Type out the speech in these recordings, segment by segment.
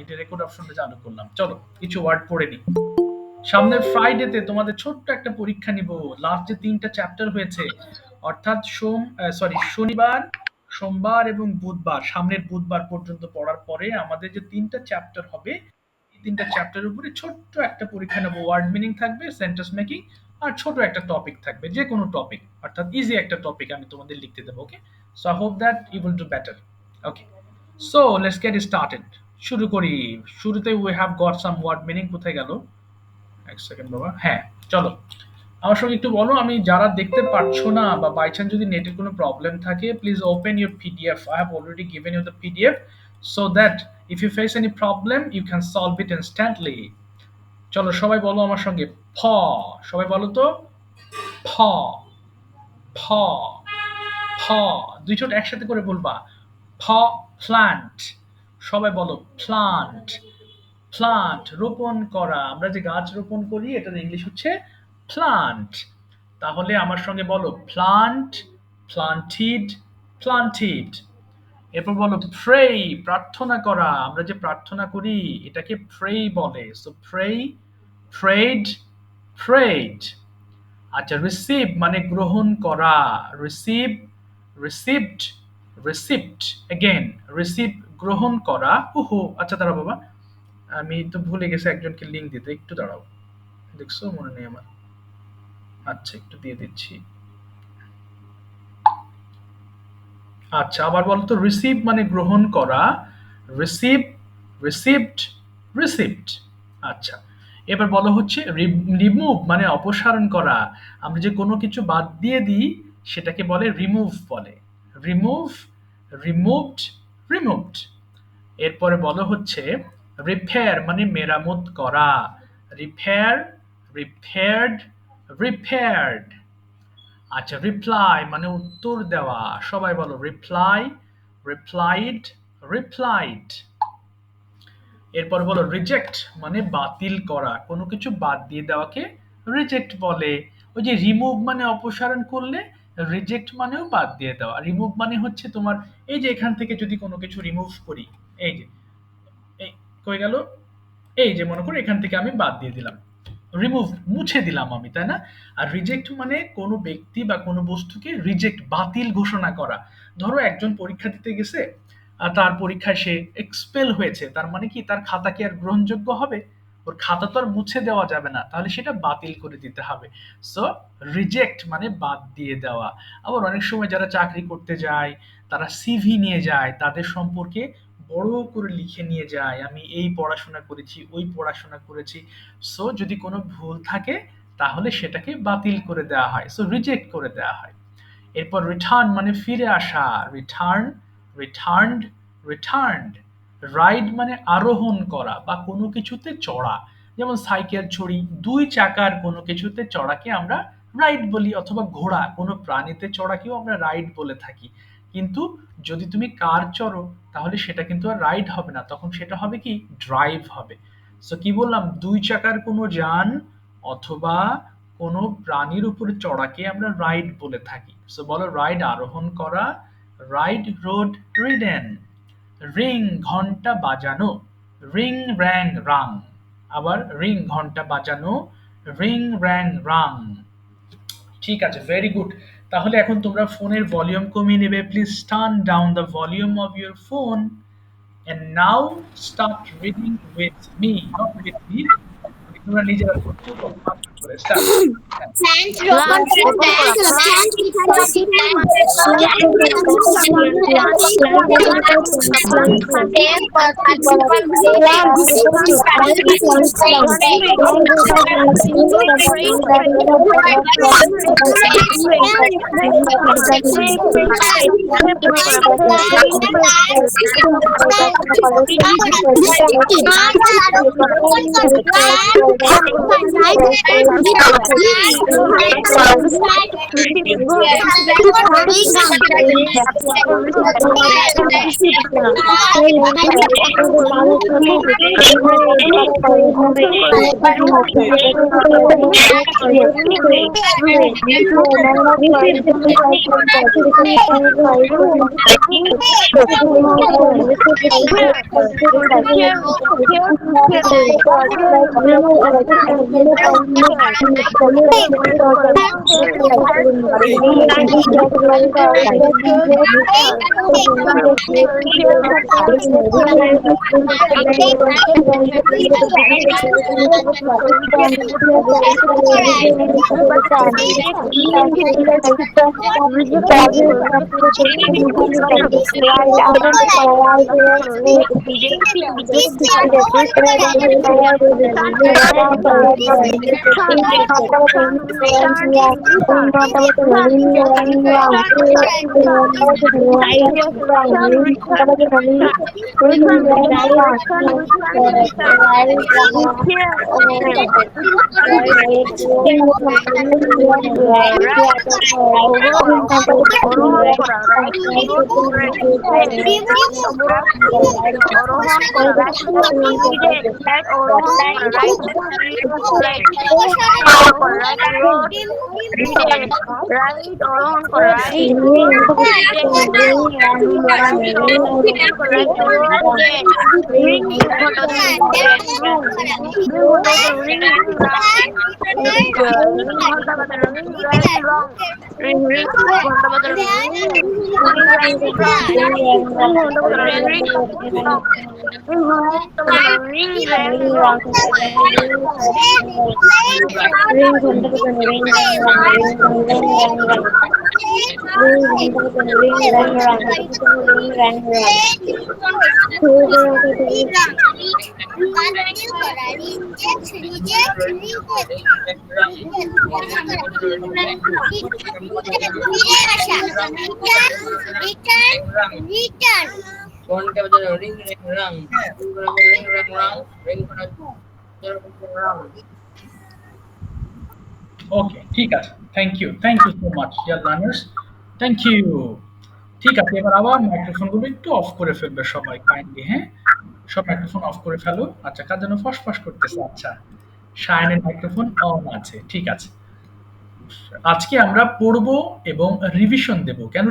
এটা রেকর্ড অপশনটা চালু করলাম। চলো কিছু ওয়ার্ড পড়ে নিই। সামনের ফ্রাইডেতে তোমাদের ছোট্ট একটা পরীক্ষা নিব। লাস্ট যে 3টা চ্যাপ্টার হয়েছে, অর্থাৎ শনিবার, সোমবার এবং বুধবার, সামনের বুধবার পর্যন্ত পড়ার পরে আমাদের যে 3টা চ্যাপ্টার হবে, এই 3টা চ্যাপ্টারের উপরে ছোট্ট একটা পরীক্ষা নেব। ওয়ার্ড মিনিং থাকবে, সেন্টেন্স মেকিং, আর ছোট একটা টপিক থাকবে, যে কোনো টপিক, অর্থাৎ ইজি একটা টপিক আমি তোমাদের লিখতে দেবো। Okay, so I hope that you will do better. Okay, so let's get started. শুরু করি। শুরুতে we have got some word meaning. কোথায় গেল? এক সেকেন্ড বাবা। হ্যাঁ, চলো আমার সঙ্গে একটু বলো। আমি যারা দেখতে পারছো না বা বাই চান্স যদি নেটের কোনো প্রবলেম থাকে, please open your PDF. I have already given you the PDF so that if you face any problem you can solve it instantly. চলো সবাই বলো আমার সঙ্গে, ফ। সবাই বলো তো, ফ, ফ, ফ। দুই ছোট একসাথে করে বলবা। ফ, প্ল্যান্ট। সবাই বলো প্লান্ট। প্লান্ট, রোপণ করা। আমরা যে গাছ রোপণ করি এটার ইংলিশ হচ্ছে প্লান্ট। তাহলে আমার সঙ্গে বলো প্লান্ট, প্লান্টিড, প্লান্টিড। এরপর বলো প্রে, প্রার্থনা করা। আমরা যে প্রার্থনা করি এটাকে প্রে বলে। So pray, prayed, prayed. আচ্ছা, রিসিভ মানে গ্রহণ করা। Receive, received, receipt. Again receive, গ্রহণ করা। ওহো, আচ্ছা দাঁড়াও বাবা, আমি তো ভুলে গেছি একজনকে লিঙ্ক দিতে। একটু দাঁড়াও, দেখছো মনে নেই আমার। আচ্ছা, একটু দিয়ে দিচ্ছি। আচ্ছা, আবার বলো তো। রিসিভ মানে গ্রহণ করা। Receive, received, received. আচ্ছা, এবার বলো হচ্ছে রিমুভ মানে অপসারণ করা। আমরা যে কোনো কিছু বাদ দিয়ে দিই সেটাকে বলে রিমুভ বলে। Remove, removed, removed. এরপরে বলো হচ্ছে রিপেয়ার মানে মেরামত করা। Repair, repaired, repaired. আচ্ছা, রিপ্লাই মানে উত্তর দেওয়া। সবাই বলো রিপ্লাই, রিপ্লাইড, রিপ্লাইড। এরপর বলো রিজেক্ট মানে বাতিল করা। কোনো কিছু বাদ দিয়ে দেওয়াকে রিজেক্ট বলে। ওই যে রিমুভ মানে অপসারণ করলে, রিজেক্ট মানেও বাদ দিয়ে দেওয়া। রিমুভ মানে হচ্ছে তোমার এই যে এখান থেকে যদি কোনো কিছু রিমুভ করি, এই যে এই কই গেল, এই যে মনে করো এখান থেকে আমি বাদ দিয়ে দিলাম, রিমুভ মুছে দিলাম আমি, তাই না? আর রিজেক্ট মানে কোনো ব্যক্তি বা কোনো বস্তুকে রিজেক্ট, বাতিল ঘোষণা করা। ধরো একজন পরীক্ষা দিতে গেছে, আর তার পরীক্ষায় সে এক্সপেল হয়েছে, তার মানে কি তার খাতা কি আর গ্রহণযোগ্য হবে? ওর খাতা তো আর মুছে দেওয়া যাবে না, তাহলে সেটা বাতিল করে দিতে হবে। সো রিজেক্ট মানে বাদ দিয়ে দেওয়া। আবার অনেক সময় যারা চাকরি করতে যায় তারা সিভি নিয়ে যায়, তাদের সম্পর্কে বড় করে লিখে নিয়ে যায়, আমি এই পড়াশোনা করেছি, ওই পড়াশোনা করেছি। সো যদি কোনো ভুল থাকে তাহলে সেটাকে বাতিল করে দেওয়া হয়, সো রিজেক্ট করে দেওয়া হয়। এরপর রিটার্ন মানে ফিরে আসা। Return, returned, returned. রাইড মানে আরোহণ করা বা কোনো কিছুতে চড়া। যেমন সাইকেল চড়ি, দুই চাকার কোনো কিছুতে চড়াকে আমরা রাইড বলি, অথবা ঘোড়া কোনো প্রাণীতে চড়াকেও আমরা রাইড বলে থাকি। কিন্তু যদি তুমি কার চড়ো তাহলে সেটা কিন্তু আর রাইড হবে না, তখন সেটা হবে কি, ড্রাইভ হবে। সো কি বললাম, দুই চাকার কোনো যান অথবা কোনো প্রাণীর উপরে চড়াকে আমরা রাইড বলে থাকি। সো বলো রাইড, আরোহণ করা। Ride, road, ridden. রিং ঘন্টা বাজানো। রিং র্যাং রাং। আবার রিং ঘন্টা বাজানো। রিং র্যাং রাং। ঠিক আছে, ভেরি গুড। তাহলে এখন তোমরা ফোনের ভলিউম কমিয়ে নেবে। Please turn down the volume of your phone and now start reading with me, not with me. তোমরা নিজেরা করতে করে start. Plant rocket plant okay, ঠিক আছে। Thank you so much dear learners. Thank you. ঠিক আছে, এবার আবার মাইক্রোফোনগুলো একটু অফ করে ফেলবে সবাই কাইন্ডলি, হ্যাঁ? সব মাইক্রোফোন অফ করে ফেলো। আচ্ছা, কার যেন ফসফস করতেছে। আচ্ছা, শায়নের মাইক্রোফোন অন আছে। ঠিক আছে। আজকে আমরা পড়বো এবং রিভিশন দেব। কেন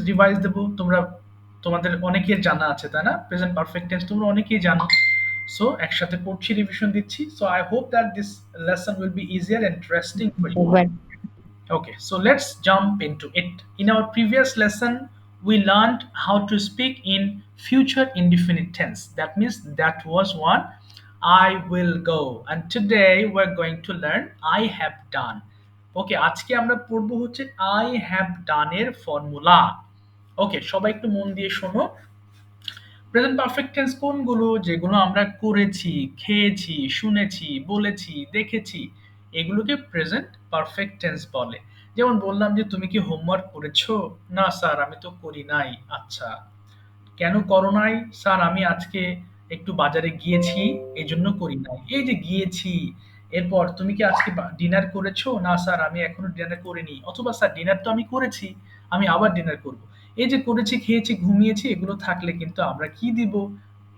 রিভাইজ দেব? তোমাদের অনেকের জানা আছে, তাই না? প্রেজেন্ট পারফেক্ট টেন্স তোমরা অনেকেই জানো। সো একসাথে পড়ছি, রিভিশন দিচ্ছি। So I hope that this lesson will be easier and interesting for you. Okay, so let's jump into it. In our previous lesson, we learned how to speak in future indefinite tense. That means that was one, I will go. And today we're going to learn I have done. Okay, আজকে আমরা পড়বো হচ্ছে I have done এর formula. ওকে, সবাই একটু মন দিয়ে শোনো। প্রেজেন্ট পারফেক্ট টেন্স কোনগুলো? যেগুলো আমরা করেছি, খেয়েছি, শুনেছি, বলেছি, দেখেছি, এগুলোকে প্রেজেন্ট পারফেক্ট টেন্স বলে। যেমন বললাম যে তুমি কি হোমওয়ার্ক করেছো? না স্যার, আমি তো করি নাই। আচ্ছা, কেন করো নাই? স্যার, আমি আজকে একটু বাজারে গিয়েছি, এজন্য করি নাই। এই যে গিয়েছি, এরপর তুমি কি আজকে ডিনার করেছো? না স্যার, আমি এখনো ডিনার করিনি। অথবা স্যার, ডিনার তো আমি করেছি, আমি আবার ডিনার করব। এই যে করেছি, খেয়েছি, ঘুমিয়েছি, এগুলো থাকলে কিন্তু আমরা কি দিব?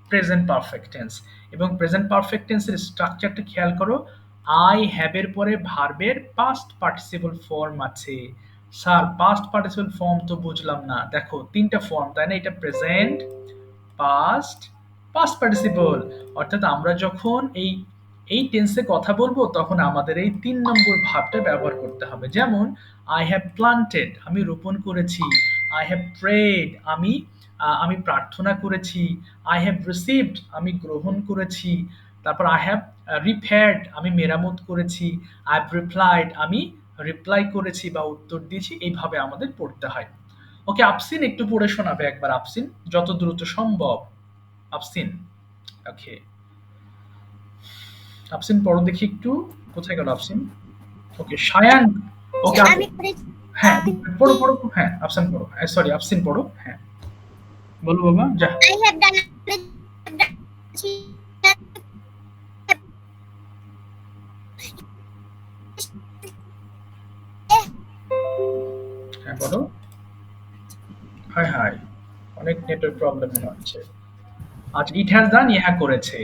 Present perfect tense. এবং প্রেজেন্ট পারফেক্ট টেন্সের স্ট্রাকচারটা খেয়াল করো। আই হ্যাভ এর পরে ভার্বের পাস্ট পার্টিসিপল ফর্ম আছে। স্যার, পাস্ট পার্টিসিপল ফর্ম তো বুঝলাম না। দেখো, তিনটা ফর্ম, তাই না? এটা প্রেজেন্ট, পাস্ট, পাস্ট পার্টিসিপল। অর্থাৎ আমরা যখন এই টেন্সে কথা বলবো, তখন আমাদের এই ৩ নম্বর ভাবটা ব্যবহার করতে হবে। যেমন আই হ্যাভ প্লান্টেড, আমি রোপণ করেছি। আই হ্যাভ প্রেড, আমি প্রার্থনা করেছি। আই হ্যাভ রিসিভড, আমি গ্রহণ করেছি। তারপর আই হ্যাভ রিপেয়ার্ড, আমি মেরামত করেছি। আই হ্যাভ রিপ্লাইড, আমি রিপ্লাই করেছি বা উত্তর দিয়েছি। এইভাবে আমাদের পড়তে হয়। ওকে, আফসিন একটু পড়ে শোনাবে একবার। আফসিন, যত দ্রুত সম্ভব। আফসিন, ওকে। আফসিন পড়ো দেখি একটু। কোথায় গেল আফসিন? ওকে, শায়ান। ওকে, হ্যাঁ, পড়ো পড়ো। হ্যাঁ, আফসান পড়ো। সরি, আফসিন পড়ো। হ্যাঁ, বলো বাবা। যা। I have done network problem মনে হচ্ছে। আচ্ছা, ইট হ্যাজ ডান ইহা করেছে।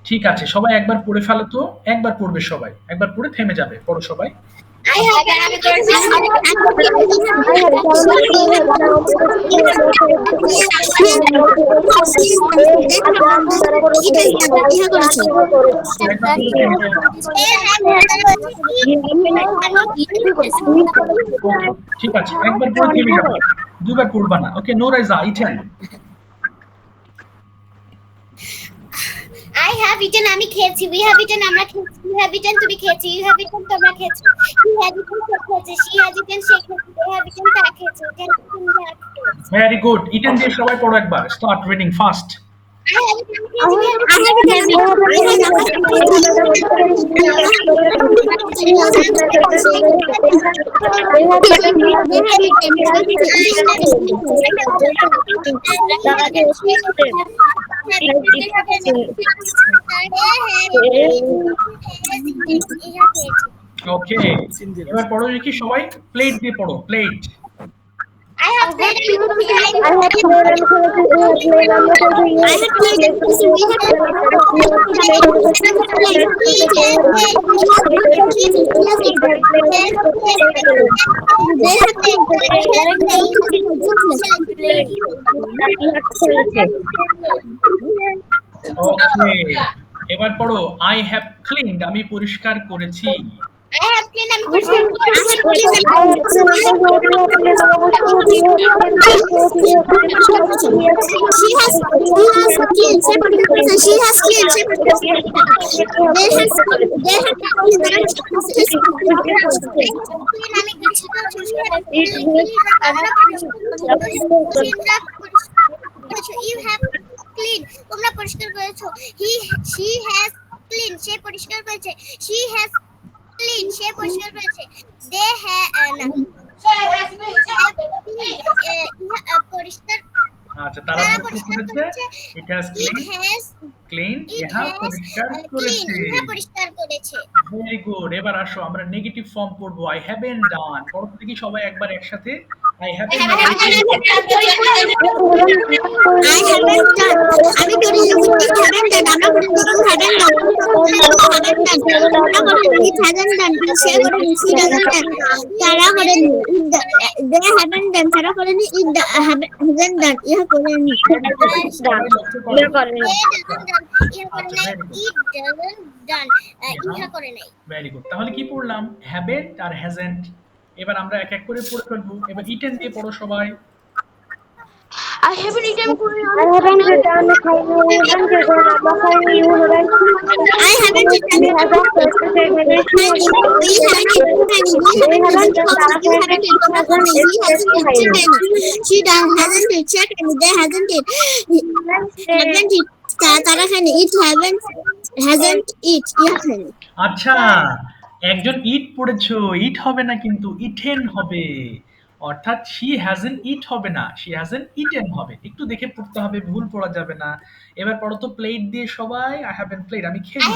ঠিক আছে, সবাই একবার পড়ে ফেলো তো। একবার পড়বে সবাই, একবার পড়ে থেমে যাবে। পড়ো সবাই। I have একবার পড়ে থেমে যাও। ওকে, ঠিক আছে, একবার পড়ে থেমে যাবে, দুবার পড়বা না। Okay, no Raiza, eaten. I have eaten আমি খেয়েছি, we have eaten আমরা খেয়েছি, you have eaten তুমি খেয়েছি, you have eaten তোমরা খেয়েছো, he has eaten সে খেয়েছে, she has eaten সে খেয়েছে, they have eaten তারা খেয়েছে, it has eaten they have খেয়েছে। ভেরি গুড, ইটেন দিয়ে সবাই পড়ো একবার। Start reading fast. I have eaten আমি খেয়েছি। ওকে, এবার পড়ো দেখি সবাই। প্লেট দিয়ে পড়ো, plate. I have played and ওকে, এবার পড়ো আই হ্যাভ ক্লিনড, আমি পরিষ্কার করেছি। I have cleaned and purified. She has cleaned. She has cleaned. They have you have cleaned. তোমরা পরিষ্কার করেছো। She has cleaned. সে পরিষ্কার করেছে। She has clean সে পরিষ্কার করেছে। they পরিষ্কার আচ্ছা, তারা পরিষ্কার করেছে। ইট হ্যাজ ক্লিন, ইহা পরিষ্কার করেছে। পরিষ্কার করেছে। Very good. এবার আসো আমরা নেগেটিভ ফর্ম পড়বো। আই হ্যাভেন্ট ডান। পড়ো দেখি সবাই একবার একসাথে। I haven't done. I haven't done. আমি করি you haven't done. আমরা করি you haven't done. আমরা করি it hasn't done. সে করে she doesn't done. তারা করে they haven't done. তারা করে it hasn't done. ইহা করে নি। ইহা করে নাই। ইহা করে নাই। Very good. তাহলে কি পড়লাম? হ্যাভেন্ট আর হ্যাজেন্ট। এবার আমরা এক এক করে পড়ে ফেলবো। এবার ইটেন দিয়ে পড়ো সবাই। I haven't eaten I haven't eaten. She hasn't checked and they hasn't it. Haven't it. তারা খানে it hasn't it. আচ্ছা, একজন ইট পড়েছো, ইট হবে না কিন্তু ইটেন হবে। অর্থাৎ শি হ্যাজেন্ট ইট হবে না, শি হ্যাজেন্ট ইটেন হবে। একটু দেখে পড়তে হবে, ভুল পড়া যাবে না। এবার পড়ো তো প্লেট দিয়ে সবাই। আই হ্যাভেন্ট প্লেড, আমি খেলি।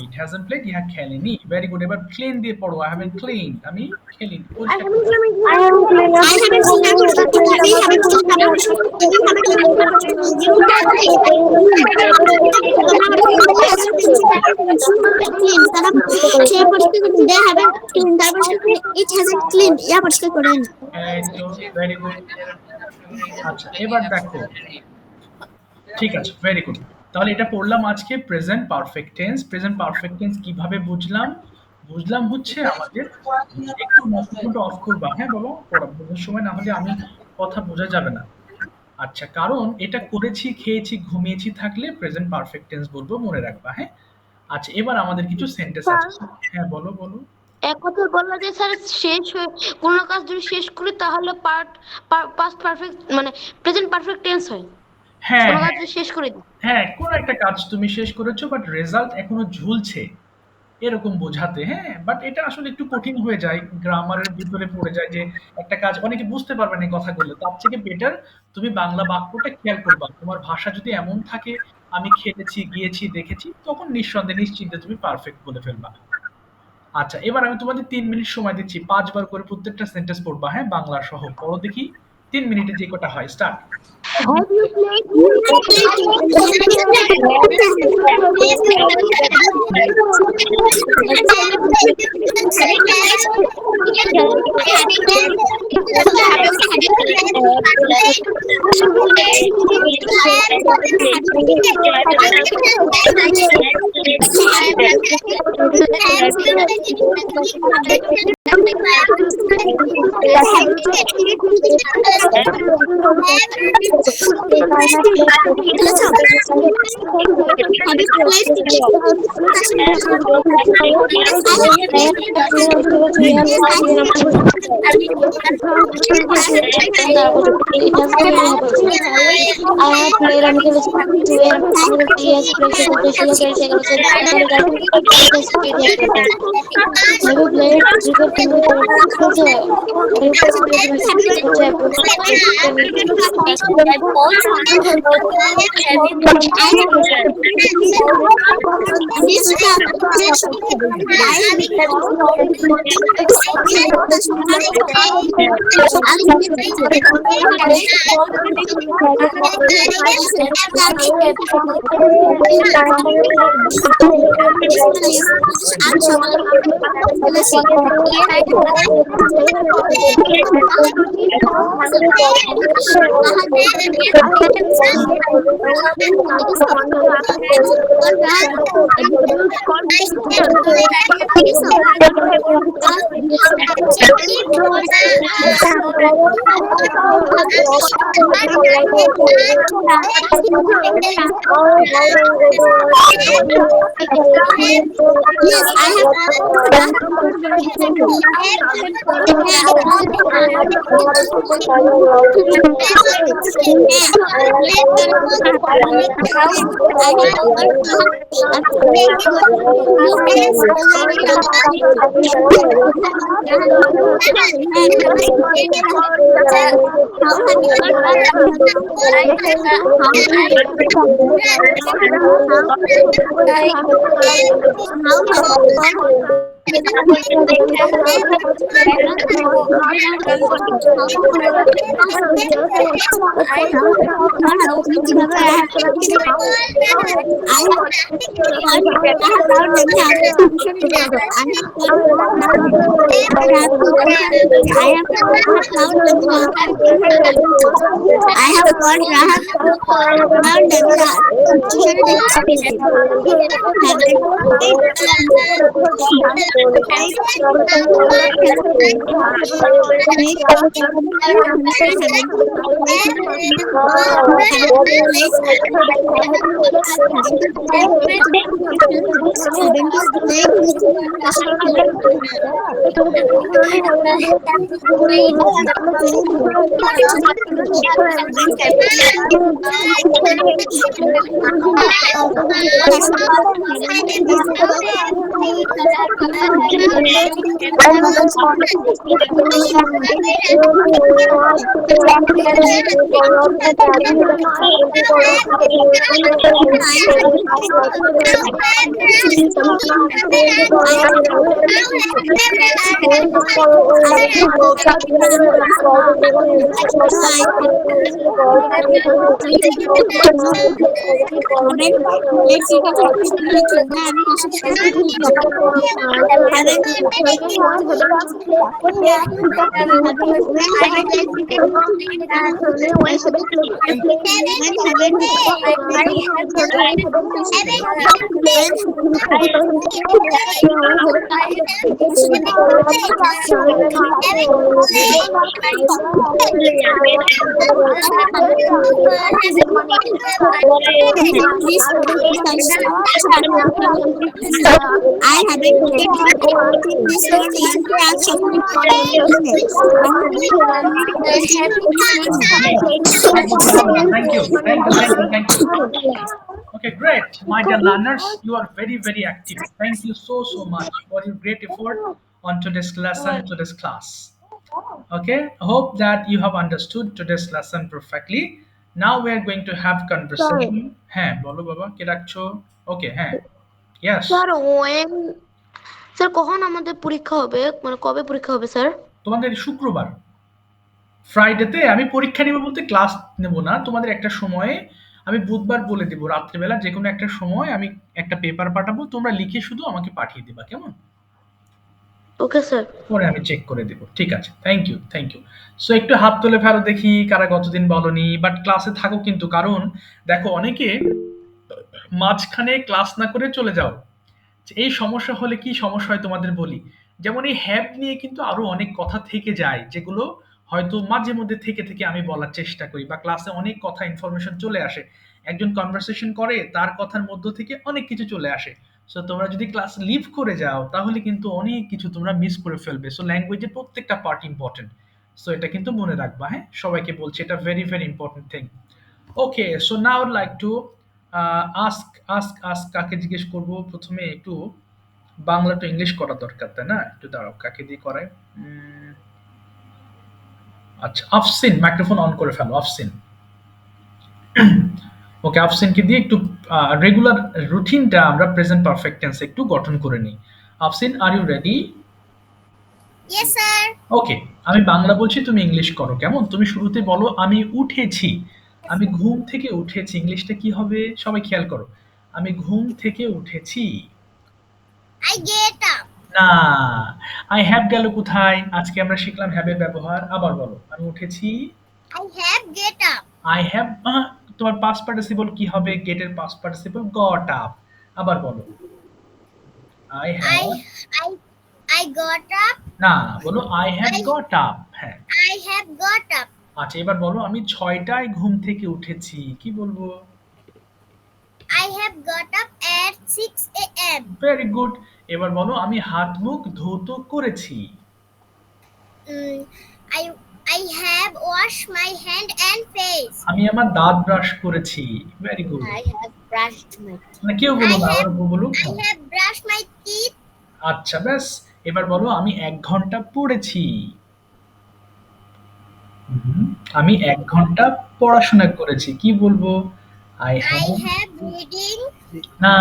ইট হ্যাজেন্ট প্লেড, ইহা খেলেনি। Very good. এবার ক্লিন দিয়ে পড়ো। আই হ্যাভেন্ট ক্লিন, আমি খেলি। Very good. আচ্ছা, এবার দেখো। ঠিক আছে, ভেরি গুড। তাহলে এটা পড়লাম আজকে present perfect tense. Present perfect tense কিভাবে বুঝলাম? বুঝলাম হচ্ছে আমাদের একটু মাইক্রোফোনটা অফ করবা, হ্যাঁ বাবা? পড়া বোঝার সময়, না হলে আমি কথা বোঝা যাবে না। আচ্ছা, কারণ এটা করেছি, খেয়েছি, ঘুমিয়েছি থাকলে প্রেজেন্ট পারফেক্ট টেন্স বলবো, মনে রাখবা, হ্যাঁ? আচ্ছা, এবার আমাদের কিছু সেন্টেন্স আছে। হ্যাঁ, বলো বলো। এক কথা বললো যে স্যার শেষ হয়ে কোনো কাজ যদি শেষ করি তাহলে পাস্ট পারফেক্ট মানে প্রেজেন্ট পারফেক্ট টেন্স হয়। হ্যাঁ কোনো কাজ যদি শেষ করে দিই। হ্যাঁ, কোন একটা কাজ তুমি শেষ করেছো বাট রেজাল্ট এখনো ঝুলছে, এরকম বোঝাতে, হ্যাঁ? বাট এটা আসলে একটু কঠিন হয়ে যায়। গ্রামারের ভিতরে পড়ে যায় যে একটা কাজ অনেকে বুঝতে পারবে না এই কথাগুলো। তার থেকে বেটার তুমি বাংলা বাক্যটা খেয়াল করবা। তোমার ভাষা যদি এমন থাকে আমি খেলেছি, গিয়েছি, দেখেছি তখন নিঃসন্দেহে নিশ্চিন্তে তুমি পারফেক্ট বলে ফেলবা। আচ্ছা, এবার আমি তোমাদের ৩ মিনিট সময় দিচ্ছি। ৫ বার করে প্রত্যেকটা সেন্টেন্স পড়বা, হ্যাঁ? বাংলা সহ। পড়ো দেখি। ৩ মিনিটে যে কটা হয়। Start. Have you played? Yes, I thank you, thank you, thank you, thank you. Okay, Okay, great. My dear learners, you are very, very active. Thank you so, so much for your great effort on today's lesson, today's class. Okay, I hope that you have understood today's lesson perfectly. Now we are going to have sir conversation. হ্যাঁ বলো বাবা কে রাখছো? ওকে হ্যাঁ, yes. Sir when sir কখন আমাদের পরীক্ষা হবে, মানে কবে পরীক্ষা হবে স্যার? তোমাদের শুক্রবার ফ্রাইডেতে আমি পরীক্ষা নেব, বলতে ক্লাস নেব না, তোমাদের একটা সময়ে আমি বুধবার বলে দেবো রাত্রেবেলা যে কোনো একটা সময় আমি একটা পেপার পাঠাবো, তোমরা লিখে শুধু আমাকে পাঠিয়ে দেবা, কেমন? Okay sir. পরে আমি চেক করে দেব, ঠিক আছে? Thank you, thank you. So একটু হাত তুলে ফেলো দেখি কারা গতদিন বলনি, বাট ক্লাসে থাকো কিন্তু, কারণ দেখো অনেকে মাঝখানে ক্লাস না করে চলে যাও। এই সমস্যা হলে কি সমস্যা হয় তোমাদের বলি। যেমন এই হ্যাপ নিয়ে কিন্তু আরো অনেক কথা থেকে যায়, যেগুলো হয়তো মাঝে মধ্যে থেকে থেকে আমি বলার চেষ্টা করি, বা ক্লাসে অনেক কথা ইনফরমেশন চলে আসে, একজন কনভারসেশন করে তার কথার মধ্য থেকে অনেক কিছু চলে আসে। সো তোমরা যদি ক্লাস লিভ করে যাও তাহলে কিন্তু অনেক কিছু তোমরা মিস করে ফেলবে। সো ল্যাঙ্গুয়েজের প্রত্যেকটা পার্ট ইম্পর্টেন্ট। সো এটা কিন্তু মনে রাখবা, হ্যাঁ, সবাইকে বলছি, এটা very very important thing. Okay, so now like to ask ask ask কাকে জিজ্ঞেস করব প্রথমে? একটু বাংলা টু ইংলিশ করা দরকার, তাই না? একটু দাঁড়াও, কাকে দিয়ে করাই? আচ্ছা, আফসিন মাইক্রোফোন অন করে ফেলো, আফসিন। ওকে, আফসিনকে দিয়ে একটু রেগুলার রুটিনটা আমরা প্রেজেন্ট পারফেক্ট টেন্সে একটু গঠন করে নিই। আফসিন, আর ইউ রেডি? Yes, sir. ওকে, আমি বাংলা বলছি, তুমি ইংলিশ করো, কেমন? তুমি শুরুতে বলো আমি উঠেছি। আমি ঘুম থেকে উঠেছি, ইংলিশটা কি হবে সবাই খেয়াল করো। আমি ঘুম থেকে উঠেছি। I get up. না, আই হ্যাভ গেল কোথায়? আজকে আমরা শিখলাম হ্যাভ এর ব্যবহার। আবার বলো, আমি উঠেছি। I have get up. I have, তোমার পাস্ট পার্টিসিপল কি হবে? গেট এর পাস্ট পার্টিসিপল গট আপ। আবার বলো, I have. I I got up. না, বলো I have I got up. হ্যাঁ, I have got up. আচ্ছা, এবার বলো আমি 6টায় ঘুম থেকে উঠেছি। কি বলবো? I have got up at 6 a.m. Very good. এবার বলো আমি হাত মুখ ধৌত করেছি। Mm, I I have washed my hand and face. আমি আমার দাঁত ব্রাশ করেছি। Very good. I have brushed my teeth. না কেউ বলো না, আবার বলুক। I have brushed my teeth. আচ্ছা, ব্যাস। এবার বলো আমি 1 ঘন্টা পড়েছি। আমি 1 ঘন্টা পড়াশোনা করেছি। কি বলবো? I I have. have reading. না,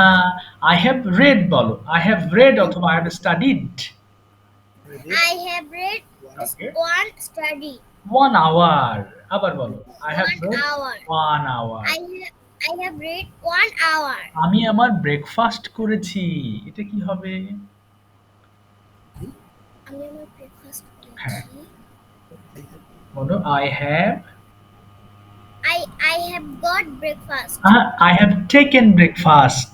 আই হ্যাভ রেড বলো। আই হ্যাভ রেড অথবা I have studied. I have read okay, one study. 1 hour. আবার বলো, I have 1 read hour. 1 hour. I have read 1 hour. আমি আমার ব্রেকফাস্ট করেছি। এটা কি হবে? আমি আমার breakfast হ্যাঁ। করেছি। বলো I have. I have got breakfast. I have taken breakfast.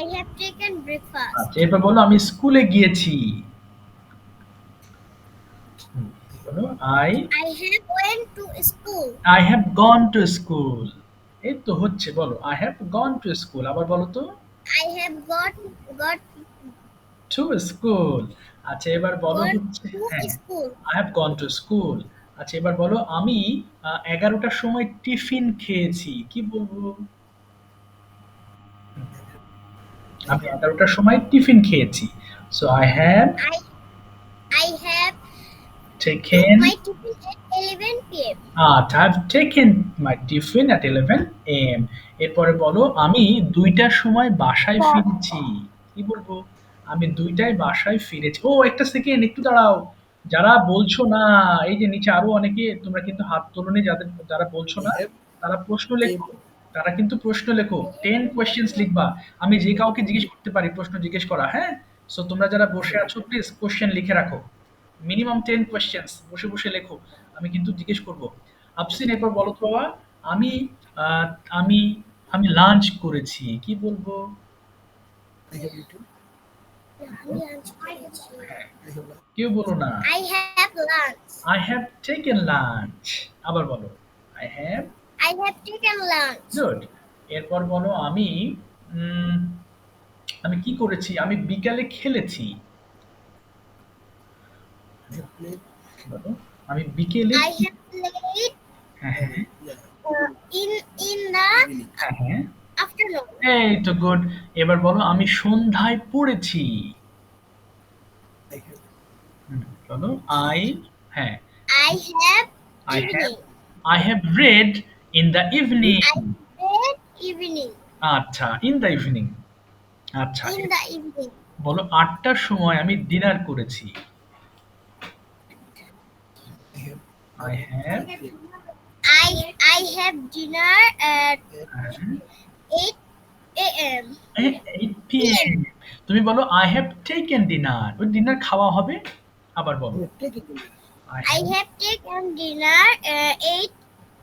I have taken breakfast. আচ্ছা, এবার বলো আমি স্কুলে গিয়েছি। বলো I I have went to school. Have gone to school. এই তো হচ্ছে, বলো I have gone to school. আবার বলো তো, I have got to school. আচ্ছা, এবার বলো gone হচ্ছে, to হ্যাঁ, school. I have gone to school. আচ্ছা, এবার বলো আমি 11টার সময় টিফিন খেয়েছি। কি বলবো? আমি 11টার সময় টিফিন খেয়েছি। So I have I have taken. my tiffin at 11 p.m. আচ্ছা, I have taken my tiffin at 11 AM। এরপরে বলো আমি 2টার সময় বাসায় ফিরেছি। কি বলবো? আমি 2টায় বাসায় ফিরেছি। ও, একটা সেকেন্ড, একটু দাঁড়াও। যারা বলছো না, এই যে নিচে আরো অনেকে, তোমরা কিন্তু হাত তোলনি, যারা বলছো না তারা প্রশ্ন লেখো। তারা কিন্তু প্রশ্ন লেখো, 10 কোয়েশ্চেন্স লিখবা। আমি যে কাউকে জিজ্ঞেস করতে পারি প্রশ্ন জিজ্ঞেস করা, হ্যাঁ? সো তোমরা যারা বসে আছো প্লিজ কোয়েশ্চেন লিখে রাখো। মিনিমাম 10 কোয়েশ্চেন্স বসে বসে লেখো, আমি কিন্তু জিজ্ঞেস করব। আফসিন, এরপর বলো তো বাবা, আমি আহ, আমি আমি লাঞ্চ করেছি। কি বলবো? আমি lunch করেছি। কেউ বলো না। I have lunch. I have taken lunch. আবার বলো, I have. I have taken lunch. Good. এরপর বলো আমি উম, আমি কি করেছি? আমি বিকালে খেলেছি। বলো, আমি বিকেলে I have played হ্যাঁ হ্যাঁ in the হ্যাঁ হ্যাঁ afternoon. এই তো গুড। এবার বলো আমি সন্ধ্যায় পড়েছি। বলো আই, হ্যাঁ, I have I have, evening. I have red in the evening. I read evening. আচ্ছা, ইন দ্য ইভিনিং। আচ্ছা, In the evening. বলো ৮টার সময় আমি ডিনার করেছি। I have, I have dinner at 8 a.m. 8 p.m. তুমি বলো আই হ্যাভ টেকেন ডিনার। ওই dinner খাওয়া হবে। আবার বলো I I have. have taken dinner at 8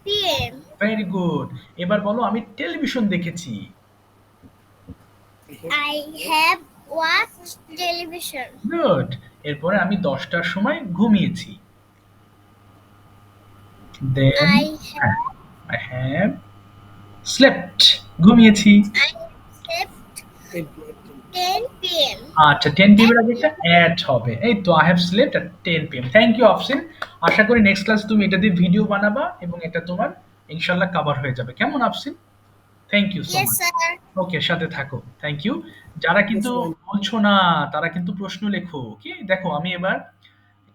p.m. Very good. এবার বলো আমি টেলিভিশন দেখেছি। I have watched television. Good. এরপরে আমি 10টার সময় ঘুমিয়েছি। দেন I হ্যাঁ, have আই হ্যাভ স্লেপ্ট, ঘুমিয়েছি। I slept 10 p.m. আচ্ছা, 10 pm এর আগে একটা অ্যাড হবে। এই তো I have slept at 10 pm। Thank you Afsin. আশা করি নেক্সট ক্লাস তুমি এটা দিয়ে ভিডিও বানাবা এবং এটা তোমার ইনশাআল্লাহ কভার হয়ে যাবে। কেমন Afsin? Thank you so Yes, মাচ। sir. ওকে, সাথে থাকো। Thank you. যারা কিন্তু বলছো না তারা কিন্তু প্রশ্ন লেখো। কি দেখো আমি এবার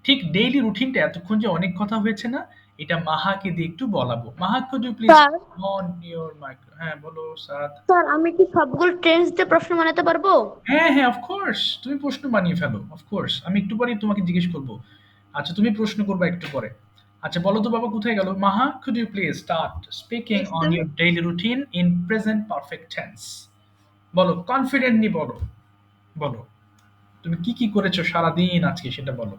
ঠিক ডেইলি রুটিনটা এতক্ষণ যে অনেক কথা হয়েছে না, এটা মাহাকে দিয়ে একটু বলাবো। Maha could you please sir, on your mic. হ্যাঁ বলো সাদ। স্যার আমি কি সবগুলো টেন্স দিয়ে প্রশ্ন বানাতে পারবো? হ্যাঁ, হ্যাঁ, অফ কোর্স। তুমি প্রশ্ন বানিয়ে ফেলো। Of course. আমি একটু পরেই তোমাকে জিজ্ঞেস করব। আচ্ছা, তুমি প্রশ্ন করবা একটু পরে। আচ্ছা, বলো তো বাবা কোথায় গেল? মাহা, could you please start speaking Yes, on sir. your daily routine in present perfect tense? বলো, কনফিডেন্টলি বলো। বলো। তুমি কি করেছো সারাদিন আজকে সেটা বলো।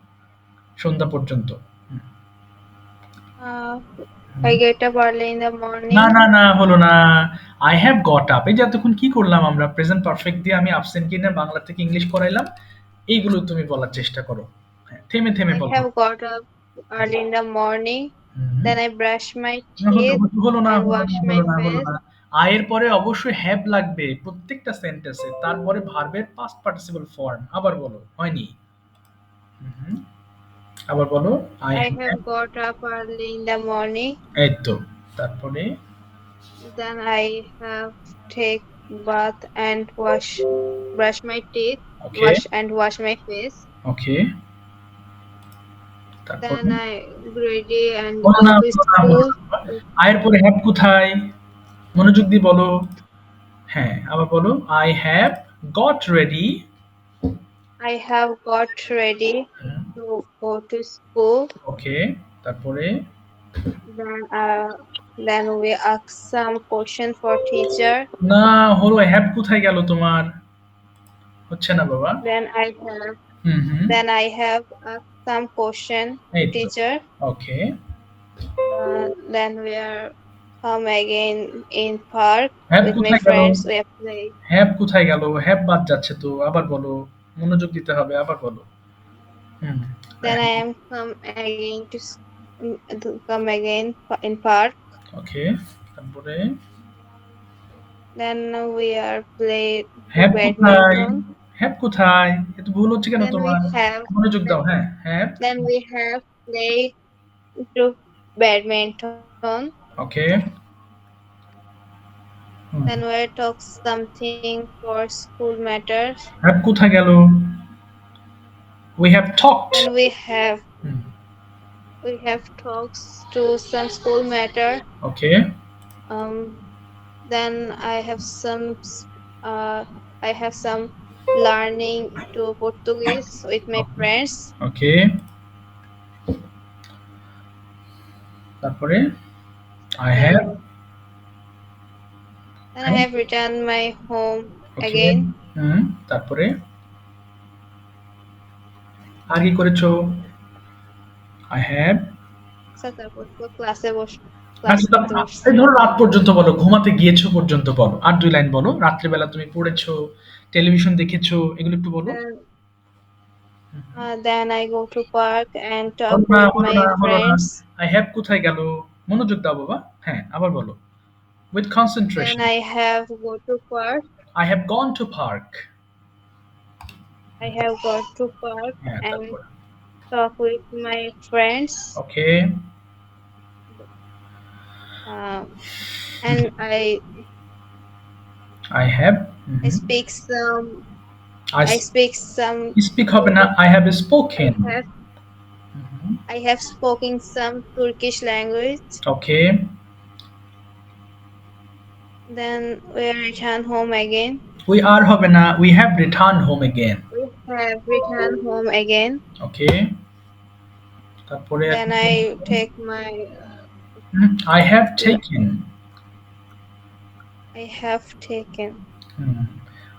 সন্ধ্যা পর্যন্ত। হুম, Uh, hmm. I get up early in the না, morning. না, না, হলো না। I have got up। এই যে এতক্ষণ কি করলাম আমরা? প্রেজেন্ট পারফেক্ট দিয়ে আমি absent কিনা বাংলা থেকে ইংলিশ করাইলাম। এইগুলো তুমি বলার চেষ্টা করো। হ্যাঁ, থেমে, থেমে I বলো। have got up early in the morning. Hmm. Then I brush my না, হলো teeth হলো না, and হলো wash না, my হলো না, হলো face. না। আয়ের পরে অবশ্যই হ্যাভ লাগবে প্রত্যেকটা সেন্টেন্সে। তারপরে ভার্বের পাস্ট পার্টিসিপল ফর্ম। আবার বলো, হয়নি? হুম। আবার বলো I I have. have got up early in the morning. এই তো। তারপরে Then I have take bath and brush my teeth, okay, wash my face. ওকে। তারপরে Then I ready and বলো go না, to বলো না, বলো school. না। আয়ের পরে হ্যাভ কোথায়? মনোযোগ দিয়ে বলো। হ্যাঁ, আবার বলো I have got ready. I have got ready to go to school. ওকে, তারপরে Then then we ask some question for teacher. না, হলো হ্যাভ কোথায় গেল তোমার? হচ্ছে না বাবা। Then I have hmm, hmm. then I have asked some question এই to তো। teacher. Okay. Then we are come again in park have with my কোথায় গেল? friends. We have play. Have কোথায় গেল? হ্যাভ বাদ যাচ্ছে তো। আবার বলো। মনোযোগ দিতে হবে। আবার বলো। হুম। Then I am come again to come again in park. ওকে। তারপরে Then we are play have কোথায়? badminton. হ্যাভ কোথায়? এত ভুল হচ্ছে কেন Then we তোমার? have মনোযোগ দাও। হ্যাঁ, have. then we have play to badminton. Okay. Hmm. Then we talk something for school matters. Have কোথায় গেল? We have talked। Then hmm. we have talks to some school matter. Okay. Then I have some learning to Portuguese with my friends. ওকে। তারপরে I have। Then I have returned my home okay. again. হুম। তারপরে আর কি করেছো? I have। Sir তারপর তো ক্লাসে আচ্ছা, করতে এই বসছি। ধরো রাত পর্যন্ত বলো, ঘুমাতে গিয়েছো পর্যন্ত বলো। আর 2 লাইন বলো। রাত্রিবেলা তুমি পড়েছো, টেলিভিশন দেখেছো, এগুলো একটু বলো। Then I go to park and talk হলো না, with হলো my না, হলো না। friends. I have কোথায় গেল? মনোযোগ দাও বাবা। হ্যাঁ, আবার বলো। With Then concentration। I have go to park. I have gone to park। I have gone to park হ্যাঁ, and তারপর talk with my friends. Okay. And I I have I speak some. I I speak some. speak হবে না I have spoken. I have spoken some Turkish language. Okay. Then we return home again. We are হবে না we have returned home again. We have returned home again. Okay. তারপরে Then I take my. I have taken. I have taken.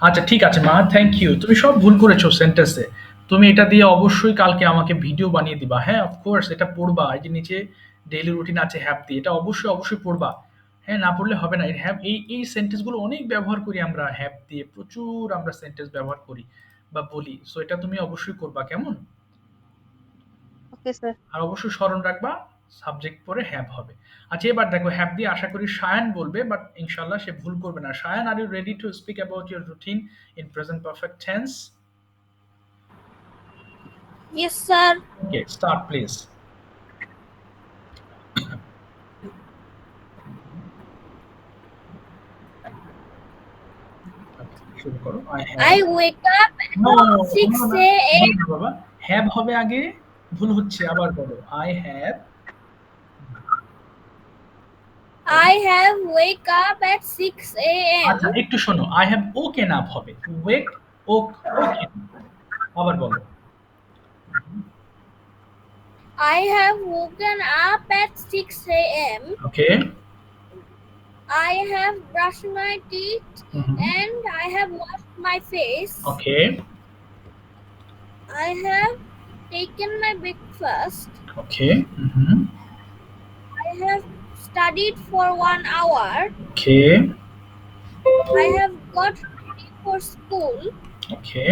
আচ্ছা ঠিক আছে মা, thank you. তুমি সব ভুল করেছো সেন্টেন্সে। তুমি এটা দিয়ে অবশ্যই কালকে আমাকে ভিডিও বানিয়ে দিবা। হ্যাঁ, অফকোর্স এটা পড়বা। এই যে নিচে ডেইলি রুটিন আছে হ্যাভ দিয়ে, এটা অবশ্যই অবশ্যই পড়বা। হ্যাঁ, না পড়লে হবে না। হ্যাভ এই সেন্টেন্সগুলো অনেক ব্যবহার করি আমরা হ্যাভ দিয়ে, প্রচুর আমরা সেন্টেন্স ব্যবহার করি বা বলি। সো এটা তুমি অবশ্যই করবা, কেমন? Okay, sir. আর অবশ্যই স্মরণ রাখবা সাবজেক্ট পরে হ্যাভ হবে। আচ্ছা এবার দেখো হ্যাভ দিয়ে আশা করি শায়ান বলবে, বাট ইনশাআল্লাহ সে ভুল করবে না। Shayan, are you ready to speak about your routine in present perfect tense? Yes, sir. Okay, start please. শুরু করো। I wake up at 6 a.m. বাবা, হ্যাভ হবে আগে, ভুল হচ্ছে, আবার বলো। I have wake up at 6 আচ্ছা a.m. একটু শোনো, আই হ্যাভ ওকেন আপ হবে। ওয়েক ওকেন, আবার বলো। I have woken up at 6 a.m. Okay. I have brushed my teeth and I have washed my face. Okay. I have taken my breakfast. Okay. I have studied for 1 hour. Okay. I have got ready for school. Okay.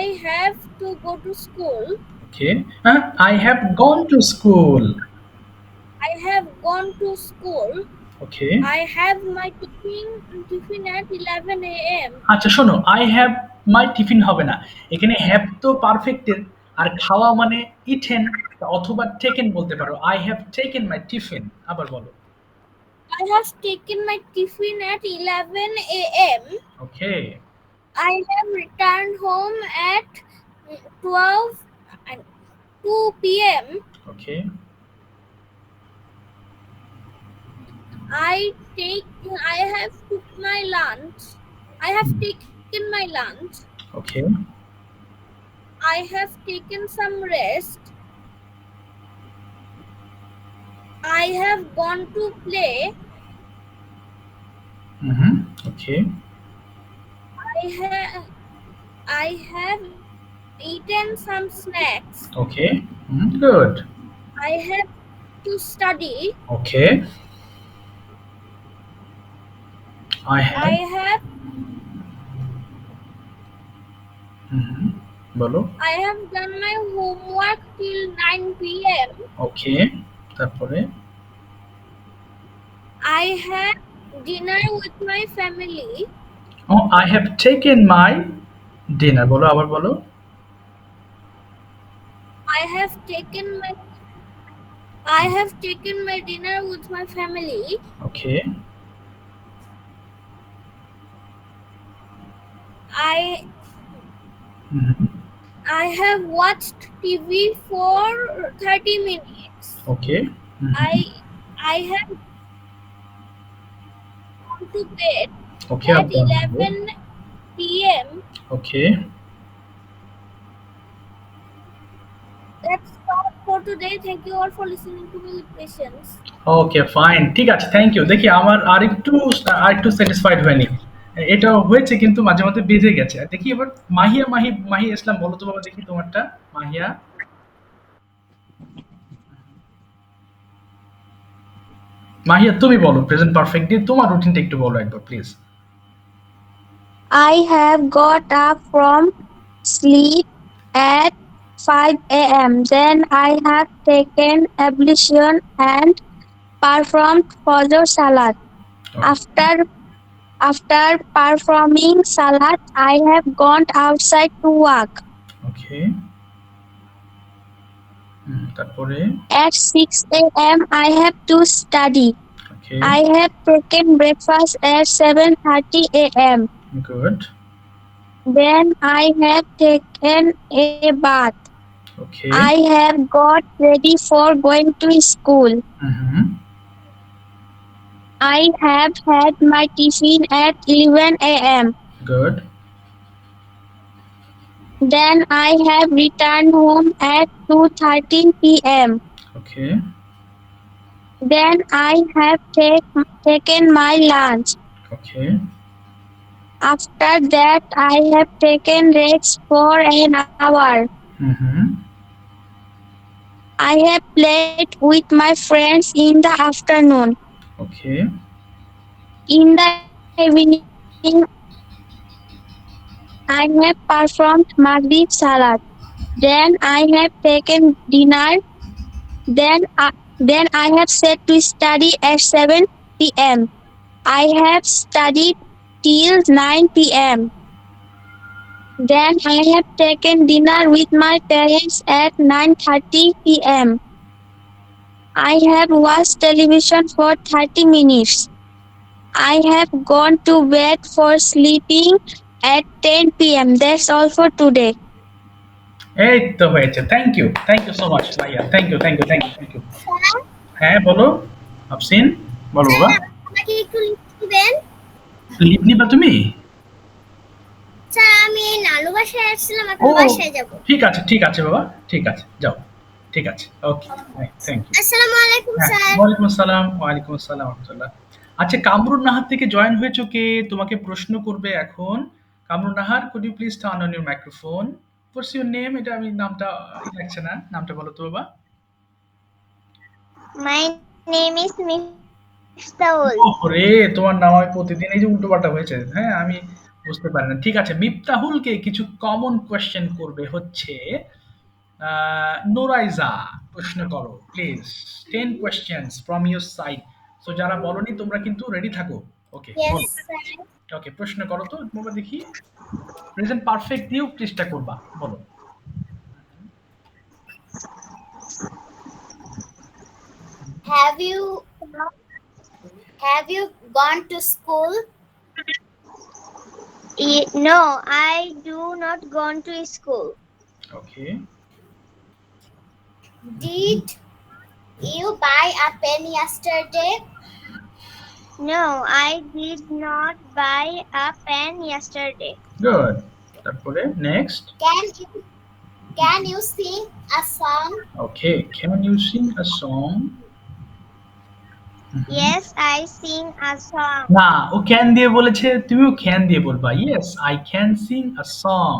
I have to go to school. Okay. I have gone to school. I have gone to school. Okay. I have my tiffin at 11 a.m. আচ্ছা শোনো, I have my tiffin হবে না, এখানে have তো পারফেক্টের, আর খাওয়া মানে eaten অথবা taken বলতে পারো। I have taken my tiffin, আবার বলো। I have taken my tiffin at 11 a.m. Okay. I have returned home at 2 p.m. Okay. I have took my lunch. I have taken my lunch. Okay. I have taken some rest. I have gone to play. Okay. I have eaten some snacks. Okay. Good. I have to study. Okay. I have বলো। I have done my homework till 9 p.m. Okay. তারপরে I had dinner with my family. Oh, I have taken my dinner. বলো, আবার বলো। I have taken my dinner with my family. Okay. I have watched TV for 30 minutes. Okay. I have gone to bed Okay. at 11 p.m. Okay. That's all for today. Thank you all for listening to me with patience. Okay, fine. ঠিক আছে, thank you. দেখি আমার আরেকটু satisfied হয়নি। এটা হয়েছে কিন্তু মাঝে মাঝে বেঁধে গেছে। দেখি এবার মাহি ইসলাম, বলো তো বাবা দেখি তোমারটা। মাহিয়া তুমি বলো প্রেজেন্ট পারফেক্ট দিয়ে তোমার রুটিনটা একটু বলো একবার please. I have got up from sleep at 5 a.m. Then I have taken ablution and performed Fajr Salat. After performing Salat, I have gone outside to walk. Okay. তারপরে At 6 a.m. I have to study. Okay, I have taken breakfast at 7:30 a.m. Good, Then I have taken a bath. Okay, I have got ready for going to school. I have had my tiffin at 11 a.m. Good, Then I have returned home at 2:13 p.m. Okay, Then I have taken my lunch. Okay, After that, I have taken rest for an hour. I have played with my friends in the afternoon. Okay, In the evening, I have performed Maghrib Salat. Then I have taken dinner. Then I have set to study at 7 p.m. I have studied till 9 p.m. Then I have taken dinner with my parents at 9:30 p.m. I have watched television for 30 minutes. I have gone to bed for sleeping at 10 p.m. That's all for today. এই তো হয়েছে। Thank you so much ভাইয়া, thank you. Sir হ্যাঁ বলো আফসিন, বলো বাবা। Sir আমাকে একটু লিখে দিবেন। লিভ নিবা তুমি? স্যার আমি নানু বাসায় আসছিলাম, ও এখন বাসায় যাব। ঠিক আছে বাবা, ঠিক আছে যাও, ঠিক আছে, ওকে, থ্যাংক ইউ। আসসালামু আলাইকুম হ্যাঁ, স্যার। ওয়ালাইকুম আসসালাম, ওয়ালাইকুম আসসালাম রহমতুল্লাহ। আচ্ছা, কামরুন নাহার থেকে জয়েন হয়েছো কে? তোমাকে প্রশ্ন করবে এখন। Kamrun Nahar, could you please turn on your microphone? What's your name? এটা আমি নামটা লাগছে না, নামটা বলো তো বাবা। My name is Miftaul. ওরে, তোমার নাম আমি প্রতিদিন এই যে উল্টোপাল্টা হয়েছে, হ্যাঁ আমি বুঝতে পারি না। ঠিক আছে, মিফতাহুলকে কিছু কমন কোয়েশ্চেন করবে হচ্ছে নোরাইজা। প্রশ্ন করো please, 10 questions from your side. So যারা বলনি তোমরা কিন্তু রেডি থাকো। ওকে, Yes, বলো। sir. ওকে, প্রশ্ন করো তো বাবা দেখি। প্রেজেন্ট পারফেক্ট দিয়েও চেষ্টা করবা, বলো। Have you have you gone to school? No, I do not go to school. Okay, Did you buy a pen yesterday? No, I did not buy a pen yesterday. Good. তারপরে next. Can you sing a song? Okay, can you sing a song? Yes, I sing a song. না, ও can দিয়ে বলেছে, তুমিও can দিয়ে বলবা। Yes, I can sing a song.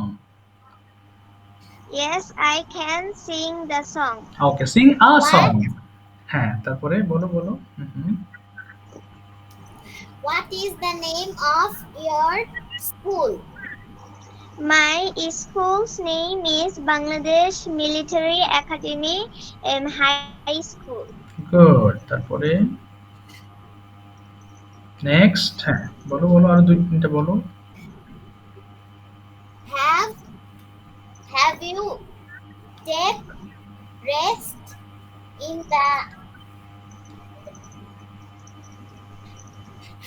Yes, I can sing the song. Okay, Singh a What? Song. হ্যাঁ, তারপরে বলো বলো। What is the name of your school? My school's name is Bangladesh Military Academy High School. Good. তারপরে next. হ্যাঁ, বলো বলো, আরো দুই তিনটা বলো। Have you take rest in the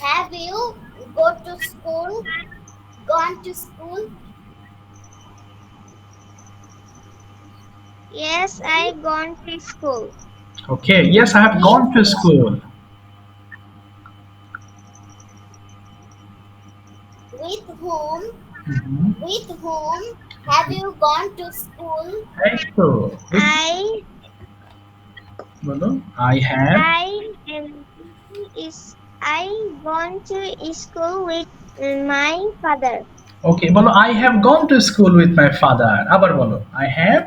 Have you gone to school? Yes, I gone to school. Okay, yes I have gone to school. With whom have you gone to school? এই তো, বলো। I have. I gone to school with my father. Okay, বলো I have gone to school with my father. আবার বলো I have.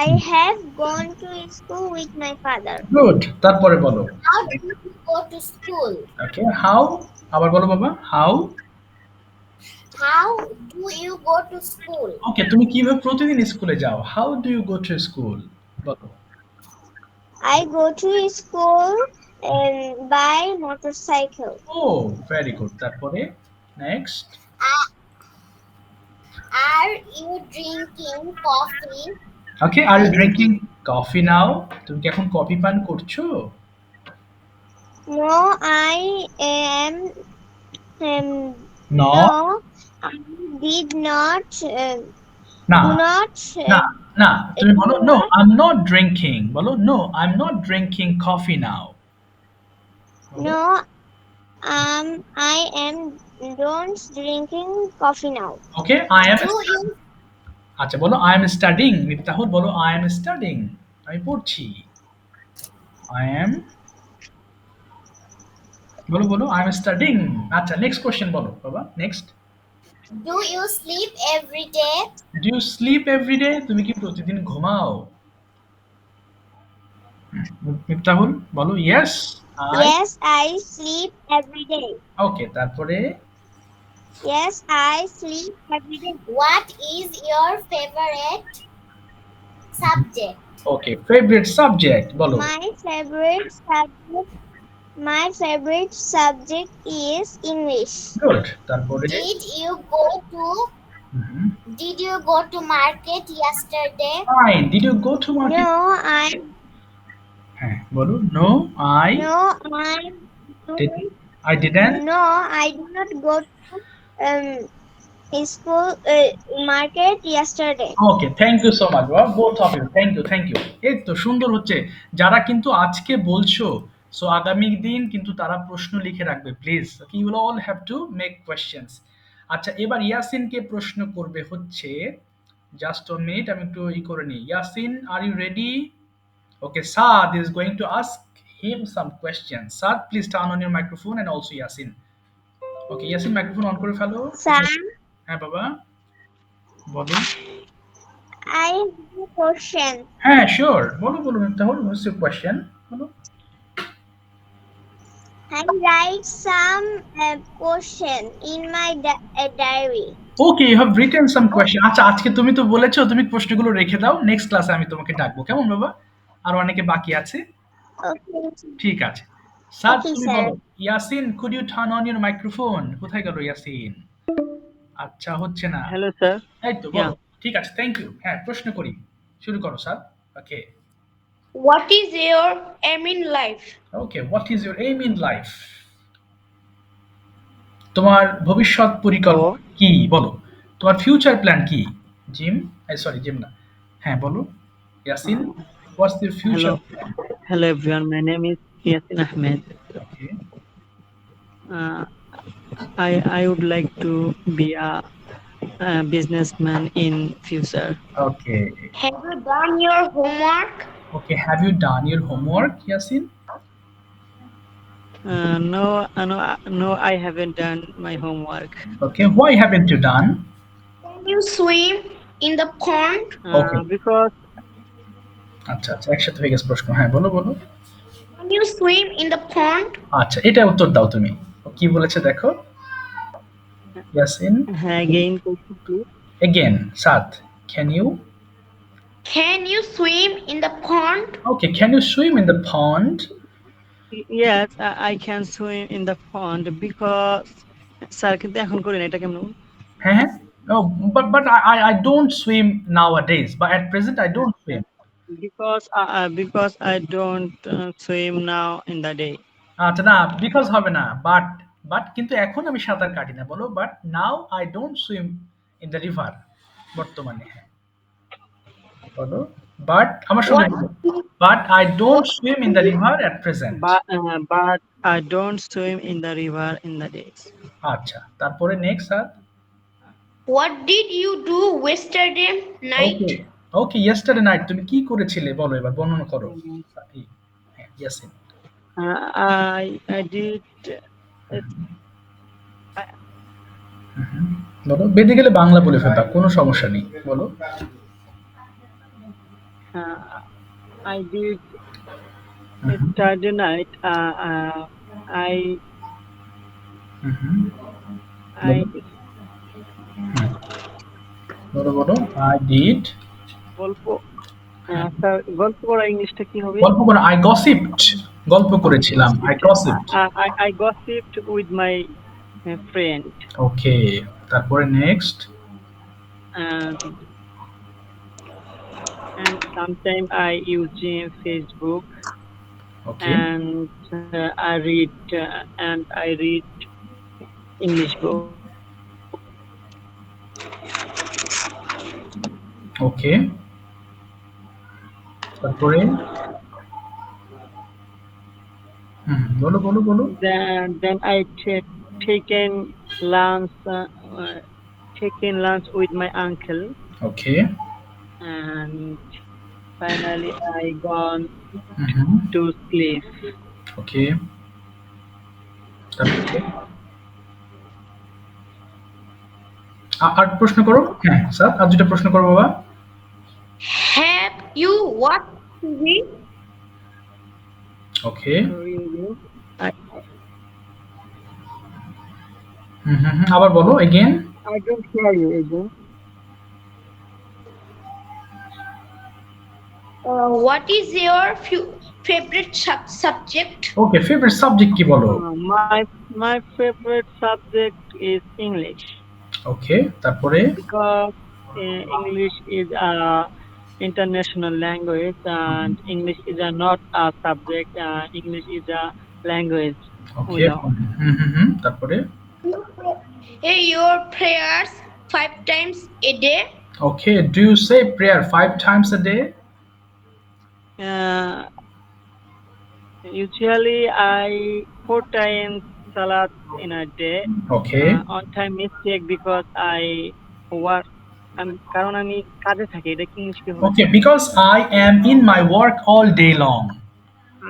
I have gone to school with my father. Good. তারপরে বলো। How do you go to school? Okay, how. আবার বলো বাবা, how. How do you go to school? Okay, তুমি কিভাবে প্রতিদিন স্কুলে যাও? How do you go to school? বলো। I go to school by motorcycle. Oh, very good. তারপরে next. Are you drinking coffee? Okay, are you drinking coffee now? তুমি কি এখন কফি পান করছো? No, I am. No, No, I did not. না Do not. না না, তুমি বলো Do no not. I am not drinking, বলো no I am not drinking coffee now. No, I am don't drinking coffee now. Okay, I am, Do you? আচ্ছা বলো I am studying, Miftahul বলো I am studying, আমি পড়ছি। I am, বলো বলো I am studying. আচ্ছা next question বলো বাবা, next. Do you sleep every day? Do you sleep everyday? তুমি কি প্রতিদিন ঘুমাও? মিফতাহুল বলো yes I. Yes, I sleep every day. Okay, তারপরে Yes, I sleep every day. What is your favorite subject? Okay, favourite subject বলো। My favorite subject is English. Good, তারপরে Did you go to Did you go to market yesterday? Fine, did you go to market? No, I হ্যাঁ বলো no I no I I didn't. no I did not go to school market yesterday. Okay, thank you so much বাবা, both of you, thank you. এই তো সুন্দর হচ্ছে। যারা কিন্তু আজকে বলছো, সো আগামী দিন কিন্তু তারা প্রশ্ন লিখে রাখবে please. Okay, you will all have to make questions. আচ্ছা, এবার ইয়াসিনকে প্রশ্ন করবে হচ্ছে, জাস্ট অ মিনিট, আমি একটু করে নিই। Yasin, are you ready? Okay, Saad is going to ask him some questions. Saad, please turn on your microphone and also Yasin. Okay, Yasin, microphone on করে ফেলো। Sir, হ্যাঁ বাবা, বলো। I have a question. হ্যাঁ sure, বলো বলো Miftahul, what's your question? বলো। I write some question in my diary. Okay, you have written some question. আচ্ছা, আজকে তুমি তো বলেছো তুমি প্রশ্নগুলো রেখে দাও, নেক্সট ক্লাসে আমি তোমাকে ডাকবো, কেমন বাবা? আর অনেকে বাকি আছে। Okay. ঠিক আছে, সাদ Okay, তুমি sir. বলো। Yasin, could you turn on your microphone? কোথায় গেল ইয়াসিন? আচ্ছা, হচ্ছে না। Hello, sir. এই তো Yeah. বলো। ঠিক আছে, থ্যাংক ইউ। হ্যাঁ, প্রশ্ন করি, শুরু করো sir. Okay What is your aim in life? Okay, what is your aim in life? তোমার ভবিষ্যৎ পরিকল্পনা কি বলো, তোমার ফিউচার প্ল্যান কি? জিম, সরি জিম না, হ্যাঁ বলো Yasin, what's your future Hello. Plan? Hello, everyone. My name is Yasin Ahmed. Okay, Uh, I would like to be a businessman in future. Okay Have you done your homework? Okay, have you done your homework Yasin? No, I haven't done my homework. Okay, why haven't you done? Can you swim in the pond? Okay. Because আচ্ছা আচ্ছা, একসাথে হয়ে গেছে প্রশ্ন, হ্যাঁ বলো বলো। Can you swim in the pond? আচ্ছা, এটা উত্তর দাও তুমি, ও কি বলেছে দেখো Yasin. again, please. Again, Saad, can you? Can you swim in the pond? Okay, can you swim in the pond? Yes, I can swim in the pond because sir কিন্তু এখন করি না, এটা কেমন? Huh? No, but I don't swim nowadays. But at present I don't swim. Because I don't swim now in the day. আচ্ছা না, because হবে না, বাট কিন্তু এখন আমি সাঁতার কাটি না, বলো but now I don't swim in the river, বর্তমানে, হ্যাঁ বলো। বাট আমার সঙ্গে but I don't swim in the river at present. But I don't swim in the river in the days. আচ্ছা, তারপরে নেক্সট আর। What did you do yesterday night? Okay okay, yesterday night তুমি কি করেছিলে বলো, এবার বর্ণনা করো। হ্যাঁ ইয়াসিন, I did. বলো, বেঁধে গেলে বাংলা বলে ফেলবা, কোনো সমস্যা নেই, বলো। I did yesterday night. I বলো বলো, আই ডিড। গল্প স্যার, গল্প করা ইংলিশটা কি হবে? গল্প করে, আই গসিপড, গল্প করেছিলাম, I gossiped. I gossiped with my friend. Okay, তারপরে next. and sometimes I use Facebook, Okay. and I read English book. ওকে, তারপরে বলো বলো বলো। Then I taken lunch uh, taken lunch with my uncle, okay. and finally I gone hmm. to sleep. ওকে, তারপরে আর প্রশ্ন করো। হ্যাঁ sir, আর দুটো প্রশ্ন করো বাবা। Have you watched TV? Okay. Really? I, আবার বলো again. I don't hear you again. What is your favorite subject? Okay, favourite subject কি বলো? My favorite subject is English, ওকে, তারপরে because English is a international language, and English is not a subject. English is a language. ওকে, তারপরে Hey, your prayers 5 times a day? Okay, do you say prayer 5 times a day? Uh, Usually I 4 times salat in a day. Okay, On time mistake because I work. কারণ আমি কাজে থাকি, এটা কি English কি হবে? Okay, because I am in my work all day long.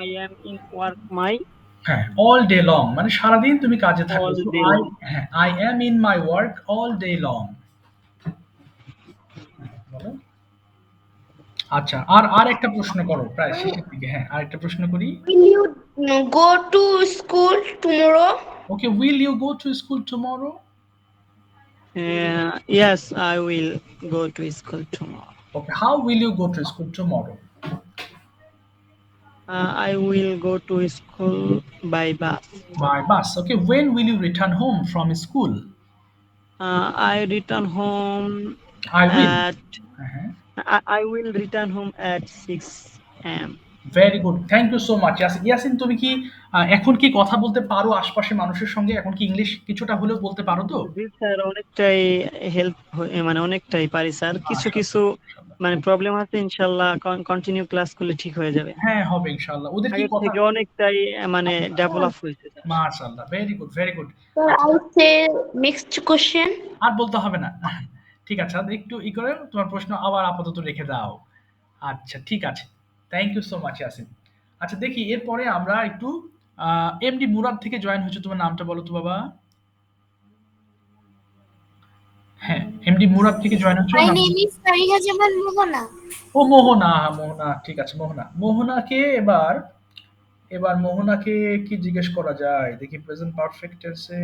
I am in work my হ্যাঁ, all day long মানে সারাদিন তুমি কাজে থাকো। all So, day long. হ্যাঁ, I am in my work all day long. বলো। আচ্ছা, আর একটা প্রশ্ন করো, প্রায় শেষের দিকে। হ্যাঁ, আরেকটা প্রশ্ন করি। Will you go to school tomorrow? Okay, will you go to school tomorrow? Yes, I will go to school tomorrow. Okay, how will you go to school tomorrow? I will go to school by bus. By bus. Okay, when will you return home from school? I return home I will. at I will return home at 6 a.m. Very good, thank you so much Yasin. Yasin, তুমি কি এখন কি কথা বলতে পারো আশপাশের মানুষের সঙ্গে? এখন কি ইংলিশ কিছুটা হলেও বলতে পারো তো? জি স্যার, অনেকটাই হেল্প, মানে অনেকটাই পারি স্যার। কিছু কিছু মানে প্রবলেম আছে, ইনশাআল্লাহ কন্টিনিউ ক্লাস করলে ঠিক হয়ে যাবে। হ্যাঁ, হবে ইনশাআল্লাহ। ওদের কি আগের কথা? থেকে অনেকটাই মানে ডেভেলপ হয়েছে স্যার। মাশাআল্লাহ, very good very good. Sir, I say next question. আর বলতে হবে না। ঠিক আছে, একটু করে তোমার প্রশ্ন আবার আপাতত রেখে দাও। আচ্ছা, ঠিক আছে, thank you so much Yasin. আচ্ছা, দেখি এরপরে আমরা একটু এমডি মুরাদ থেকে জয়েন হয়েছে। তোমার নামটা বলো তো বাবা। হ্যাঁ, এমডি মুরাদ থেকে জয়েন হচ্ছে। My name is Fariha Jaman Mohana. ও মোহনা, মোহনা, ঠিক আছে মোহনা। মোহনাকে এবার মোহনাকে কি জিজ্ঞেস করা যায় দেখি। প্রেজেন্ট পারফেক্ট টেন্সে,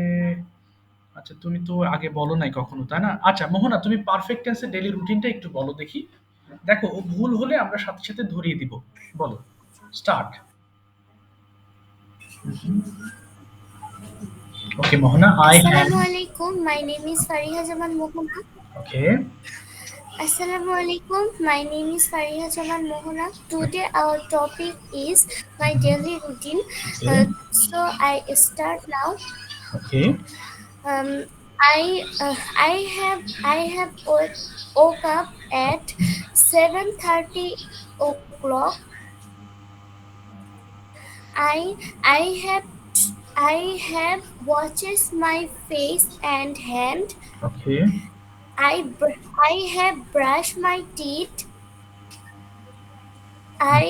আচ্ছা তুমি তো আগে বলো নাই কখনো, তাই না? আচ্ছা মোহনা, তুমি পারফেক্ট টেন্সে ডেইলি রুটিনটা একটু বলো দেখি। দেখো, ও ভুল হলে আমরা সাথে সাথে ধরিয়ে দিব। বলো, start. Okay Mohana, I have. Assalamualaikum. My name is Fariha Jaman Mohana. Okay, Assalamualaikum. My name is Fariha Jaman Mohana. Today our topic is my daily routine. So I start now. Okay, I have woke up at 7:30 o'clock. I have washes my face and hand. Okay, I have brushed my teeth. I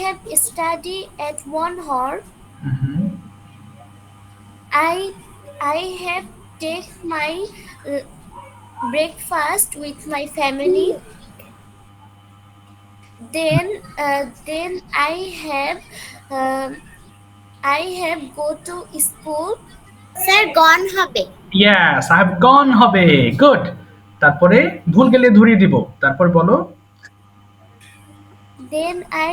have studied at 1 hour. I have taken my breakfast with my family. Then I have go to school. Sir gone হবে। Yes, I have গন হবে। Good. তারপরে ভুল গেলে ধরিয়ে দিব। তারপর বলো। Then I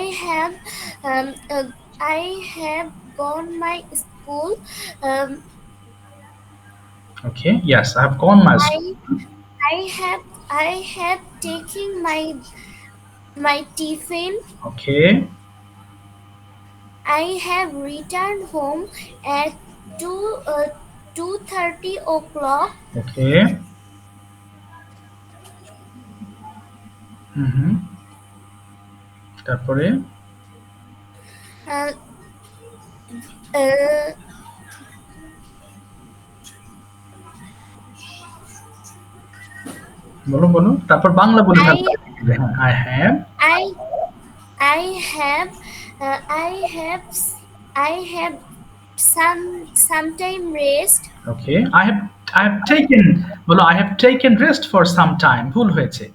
have gone my school. Okay, yes, I have gone my school. I have I have taken my tiffin. Okay, I have returned home at 2:30 o'clock. ওকে, হুম, তারপরে Uh, uh, বলো বলো, তারপর বাংলা বলে ফেলতে I হবে। হ্যাঁ, I have, I I have uh, I have I have sometime rest. Okay, I have taken, বলো I have taken rest for some time, ভুল হয়েছে,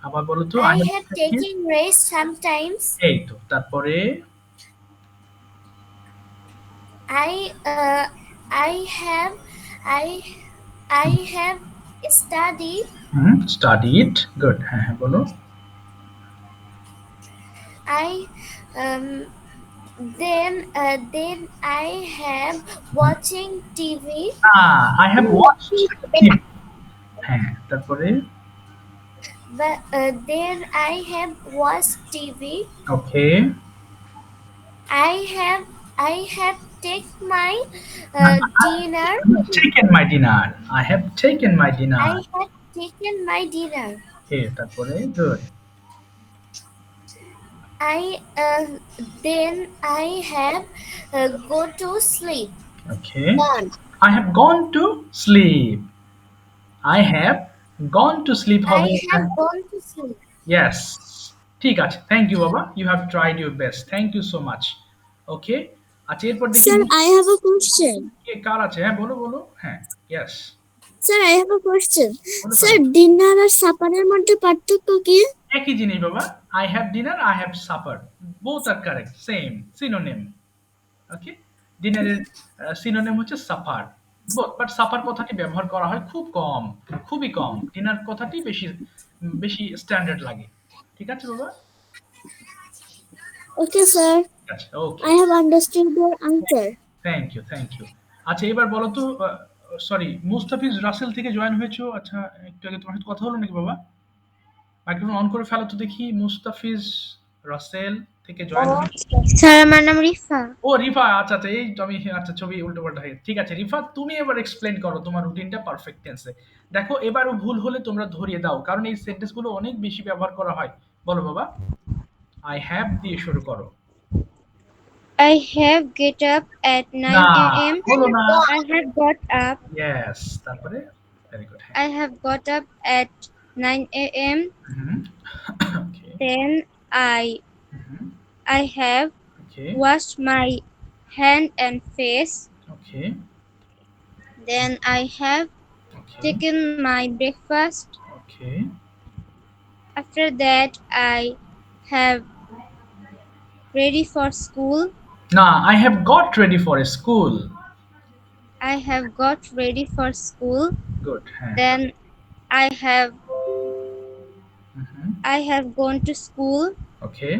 আবার বলো তো I I have have taken, taken rest sometimes. এই তো, তারপরে I I have I I have studied. Studied, good, হ্যাঁ হ্যাঁ বলো, I then I have watching TV. I have watched, হ্যাঁ তারপরে But then I have watched TV. Okay, I have taken my dinner. Taken my dinner, I have taken my I dinner, have taken my dinner. ওকে, তারপরে good, I then I have go to sleep. Okay, I have gone to sleep. I have gone to sleep I হবে, have gone to sleep. yes, ঠিক আছে, thank you বাবা, you have tried your best, thank you so much. Okay, আচ্ছা এরপর দেখি Sir, I have a question. কে কার আছে, হ্যাঁ বলো বলো, হ্যাঁ yes, Sir, I have a question. বলো Sir, dinner আর সাপারের মধ্যে পার্থক্য কি? একই জিনিস বাবা, I have dinner, I have supper, both are correct, same synonym. Okay, ডিনারের সিনোনিম হচ্ছে সাপার, বাট সাপার কথাটি ব্যবহার করা হয় খুব কম, খুবই কম, ডিনার কথাটি বেশি বেশি স্ট্যান্ডার্ড লাগে। ঠিক আছে বাবা, Okay, sir. ঠিক আছে, okay, I have understood your answer. Thank you thank you. আচ্ছা এবার বলো তো, সরি মুস্তাফিজ রাসেল থেকে জয়েন হয়েছো, আচ্ছা একটু আগে তোমার সাথে কথা হলো নাকি বাবা? মাইক্রোফোন অন করে ফেলো তো দেখি, মুস্তাফিজ রাসেল থেকে জয়েন হয়েছো। স্যার আমার নাম রিফা। ও রিফা, আচ্ছা আচ্ছা, এই তো আমি, আচ্ছা ছবি উল্টো পাল্টা হয়ে গেছে। ঠিক আছে রিফা, তুমি এবার এক্সপ্লেন করো তোমার রুটিনটা পারফেক্ট টেন্সে। দেখো এবারও ভুল হলে তোমরা ধরিয়ে দাও, কারণ এই সেন্টেন্সগুলো অনেক বেশি ব্যবহার করা হয়। বলো বাবা, আই হ্যাভ দিয়ে শুরু করো। I have get up at 9 না, a.m. বলো না, I have got up. Yes, তারপরে ভেরি গুড, হ্যাঁ, I have got up at 9 a.m. Okay, Then I have okay, washed my hand and face. Okay, Then I have okay, taken my breakfast. Okay, After that, I have ready for school. না, I have got ready for school, I have got ready for school. Good, হ্যাঁ, Then I have hmm, I have gone to school. ওকে,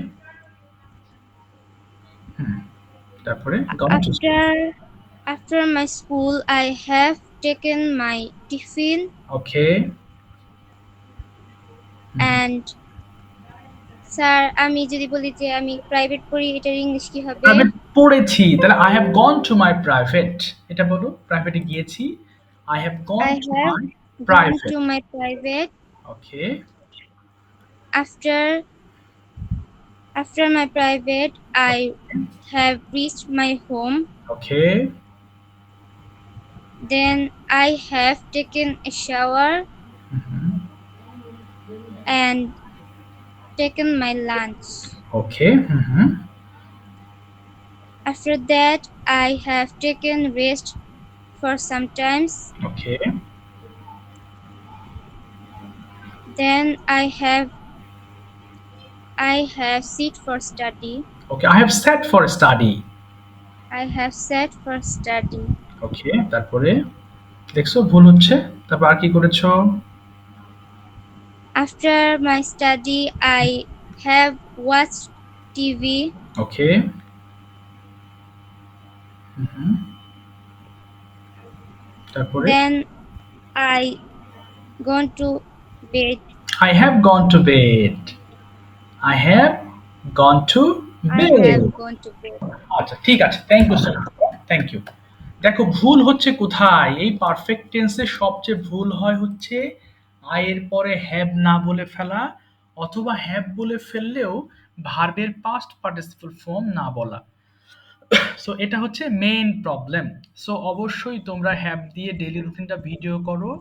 তারপরে gone to, After my school, I have taken my tiffin okay, and sir আমি যদি বলি যে আমি private পড়ি এটার English কি হবে? প্রাইভেট পড়েছি, তাহলে I have gone to my private, এটা বলো, প্রাইভেটে গিয়েছি, I have gone I to have my gone private, to my private. Okay, After my private, I have reached my home. Okay, Then I have taken a shower and taken my lunch. Okay, After that, I have taken rest for some times. Okay, Then I have sit for study. Okay, I have set for study, I have sat for study. ওকে, তারপরে দেখছো ভুল হচ্ছে, তারপর আর কি করেছো? After my study, I have watched TV. ওকে, তারপরে Then I gone to bed. I have gone to bed. I have gone to I bed. have gone to bed. আচ্ছা ঠিক আছে, thank you sir, thank you. দেখো ভুল হচ্ছে কোথায়, এই perfect টেন্সে সবচেয়ে ভুল হয় হচ্ছে আই এর পরে হ্যাভ না বলে ফেলা, অথবা হ্যাভ বলে ফেললেও ভার্বের পাস্ট পার্টিসিপল ফর্ম না বলা। সো এটা হচ্ছে মেইন প্রবলেম। সো অবশ্যই তোমরা হ্যাভ দিয়ে ডেইলি রুটিনটা ভিডিও করো,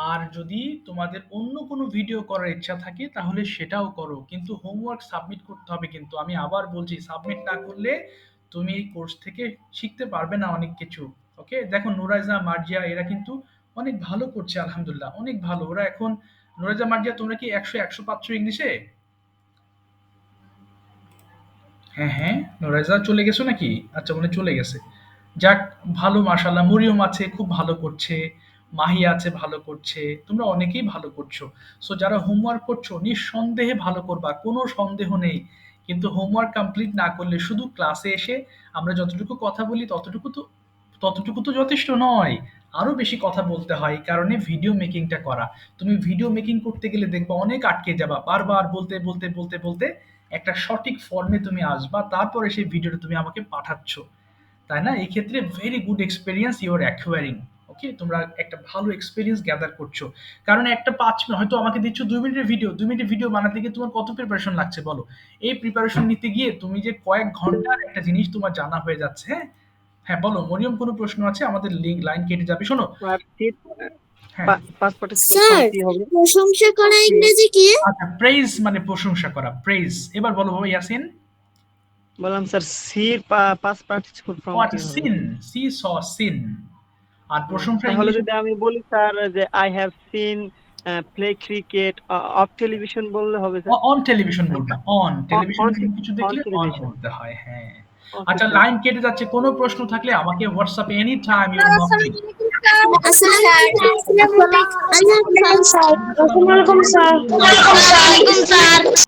আর যদি তোমাদের অন্য কোনো ভিডিও করার ইচ্ছা থাকে তাহলে সেটাও করো, কিন্তু হোমওয়ার্ক সাবমিট করতে হবে। কিন্তু আমি আবার বলছি, সাবমিট না করলে তুমি এই কোর্স থেকে শিখতে পারবে না অনেক কিছু। ওকে, দেখো নুরাইজা, মার্জিয়া এরা কিন্তু অনেক ভালো করছে, আলহামদুলিল্লাহ অনেক ভালো ওরা এখন। নুরাইজা, মার্জিয়া তোমরা কি 100 পাচ্ছ ইংলিশে? হ্যাঁ, হ্যাঁ। নোরাইজা চলে গেছো নাকি? আচ্ছা, মনে হয় চলে গেছে। যাক, ভালো মাশাআল্লাহ। মরিয়ম আছে, খুব ভালো করছে। মাহি আছে, ভালো করছে। তোমরা অনেকেই ভালো করছো। সো যারা হোমওয়ার্ক করছো নিঃসন্দেহে ভালো করবা, কোনো সন্দেহ নেই। কিন্তু হোমওয়ার্ক কমপ্লিট না করলে শুধু ক্লাসে এসে আমরা যতটুকু কথা বলি ততটুকু তো যথেষ্ট নয়। আরো বেশি কথা বলতে হয়। এই কারণে ভিডিও মেকিংটা করা। তুমি ভিডিও মেকিং করতে গেলে দেখবা অনেক আটকে যাবা। বারবার বলতে একটা সঠিক ফর্মে তুমি আসবা, তারপরে সেই ভিডিওটা তুমি আমাকে পাঠাচ্ছ, তাই না? এই ক্ষেত্রে very good experience you are acquiring. Okay, তোমরা একটা ভালো এক্সপেরিয়েন্স গ্যাদার করছো। কারণ একটা 5 মিনিট হয়তো আমাকে দিচ্ছ, 2 মিনিটের ভিডিও, 2 মিনিটের ভিডিও বানাতে গিয়ে তোমার কত প্রিপারেশন লাগছে বলো? এই প্রিপারেশন নিতে গিয়ে তুমি যে কয়েক ঘন্টার একটা জিনিস তোমার জানা হয়ে যাচ্ছে। হ্যাঁ, হ্যাঁ বলো মরিয়ম, কোনো প্রশ্ন আছে? আমাদের লিঙ্ক লাইন কেটে যাবে, শোনো। আর শীত হ্যাঁ, পাস্ট পার্টিসিপল স্যার ফর্ম কি হবে? প্রশংসা করা ইংরেজি কি? আচ্ছা, প্রেইজ মানে প্রশংসা করা, প্রেইজ। এবার বলো বাবা ইয়াসিন। বললাম স্যার সির পাস্ট পার্টিসিপল ও ফর্ম কি আচ্ছা, হবে? সিন, সি স সিন। আর প্রশংসা তাহলে ইংলিশে যদি আমি বলি স্যার যে I have seen play cricket of television বললে হবে স্যার? অন টেলিভিশন বলবা, অন টেলিভিশন কিছু অন দেখলে অন টেলিভিশন। বলতে হয়। হ্যাঁ। ওকে আচ্ছা, স্যার। লাইন কেটে যাচ্ছে, কোনো প্রশ্ন থাকলে আমাকে হোয়াটসঅ্যাপে any time you knock me. Assalamualaikum, sir. আসসালামু আলাইকুম।